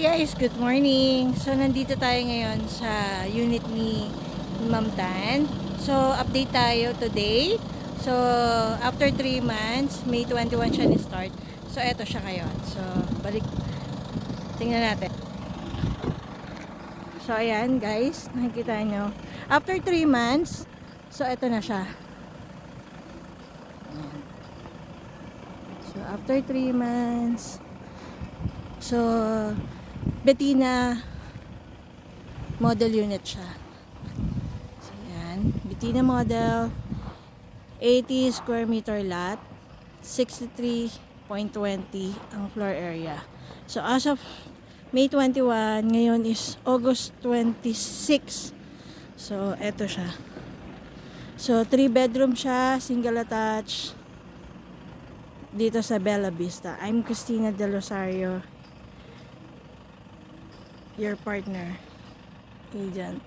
guys, good morning. So nandito tayo ngayon sa unit ni Ma'am Tan. So update tayo today. So after 3 months, May 21 siya ni-start. So eto siya ngayon. So balik, tingnan natin. So ayan guys, nakikita nyo. After 3 months, so eto na siya. Ayan. So after 3 months, so Bettina model unit siya. So yan, Bettina model, 80 square meter lot, 63.20 ang floor area. So as of May 21, ngayon is August 26. So eto siya. So 3 bedroom siya, single attached dito sa Bella Vista. I'm Christina De Rosario, your partner agent.